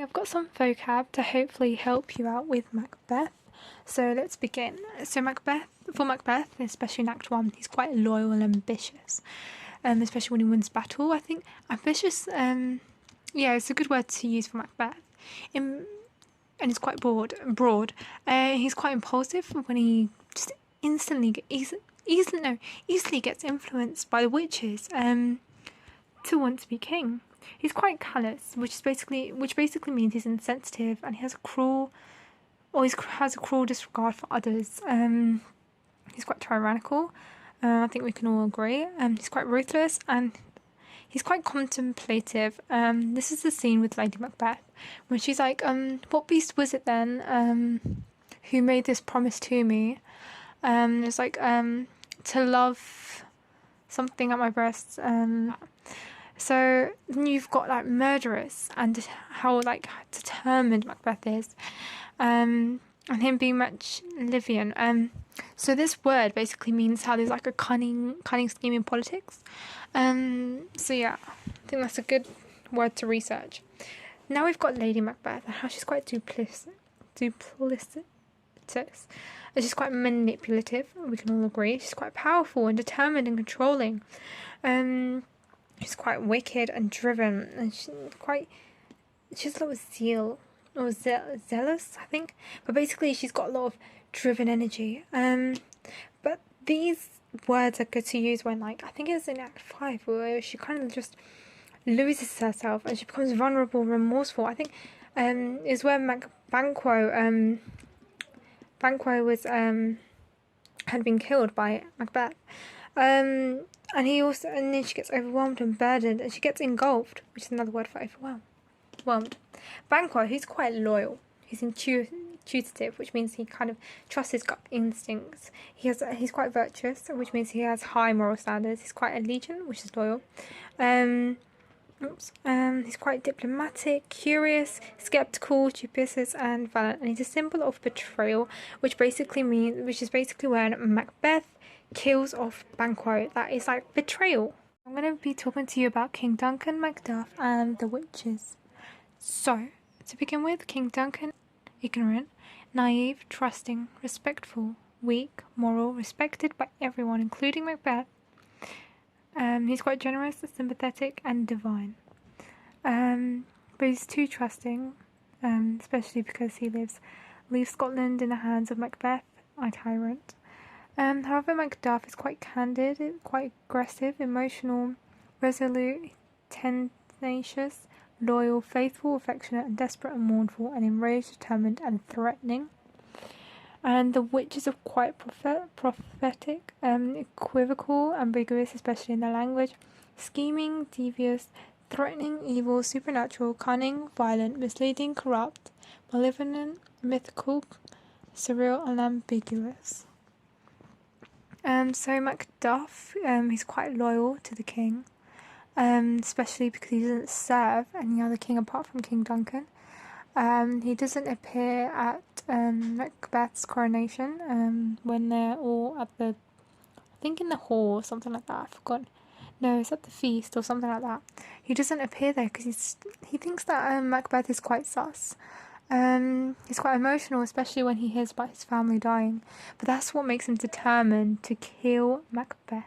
I've got some vocab to hopefully help you out with Macbeth. So let's begin. So Macbeth, especially in Act 1, he's quite loyal and ambitious, especially when he wins battle. I think ambitious, it's a good word to use for Macbeth. And he's quite broad. He's quite impulsive when he just easily gets influenced by the witches to want to be king. He's quite callous, which basically means he's insensitive, and he has a cruel disregard for others. He's quite tyrannical. I think we can all agree. He's quite ruthless, and he's quite contemplative. This is the scene with Lady Macbeth when she's like, "What beast was it then? Who made this promise to me?" It's like to love something at my breasts. So then you've got like murderous, and how like determined Macbeth is, and him being much Livian. So this word basically means how there's like a cunning scheme in politics. So yeah, I think that's a good word to research. Now we've got Lady Macbeth and how she's quite duplicitous. She's quite manipulative. We can all agree. She's quite powerful and determined and controlling. She's quite wicked and driven, and she has a lot of zeal, or zealous, I think. But basically, she's got a lot of driven energy. But these words are good to use when, like, I think it's in Act 5, where she kind of just loses herself and she becomes vulnerable, remorseful. I think is where Banquo was had been killed by Macbeth. And then she gets overwhelmed and burdened, and she gets engulfed, which is another word for overwhelmed. Banquo, he's quite loyal. He's intuitive, which means he kind of trusts his gut instincts. He's quite virtuous, which means he has high moral standards. He's quite allegiant, which is loyal. He's quite diplomatic, curious, skeptical, judicious, and valiant. And he's a symbol of betrayal, which is basically when Macbeth kills off Banquo. That is like betrayal. I'm going to be talking to you about King Duncan, Macduff, and the witches. So, to begin with, King Duncan, ignorant, naive, trusting, respectful, weak, moral, respected by everyone, including Macbeth. He's quite generous, sympathetic, and divine. But he's too trusting, especially because he leaves Scotland in the hands of Macbeth, a tyrant. However, Mcduff is quite candid, quite aggressive, emotional, resolute, tenacious, loyal, faithful, affectionate, and desperate and mournful, and enraged, determined, and threatening. And the witches are quite prophetic, equivocal, ambiguous, especially in their language, scheming, devious, threatening, evil, supernatural, cunning, violent, misleading, corrupt, malevolent, mythical, surreal, and ambiguous. So Macduff, he's quite loyal to the king, especially because he doesn't serve any other king apart from King Duncan. He doesn't appear at Macbeth's coronation when they're all at I think in the hall or something like that. I forgot. No, it's at the feast or something like that. He doesn't appear there because he thinks that Macbeth is quite sus. He's quite emotional, especially when he hears about his family dying. But that's what makes him determined to kill Macbeth.